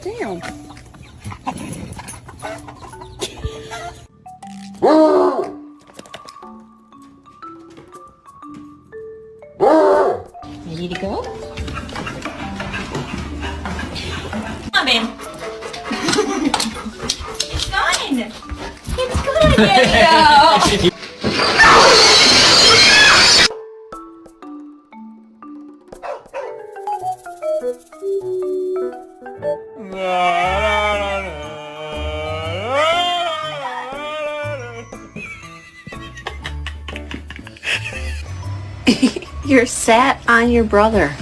Damn. Ready to go? Come on, babe. It's fine. It's good. There you go. You're sat on your brother.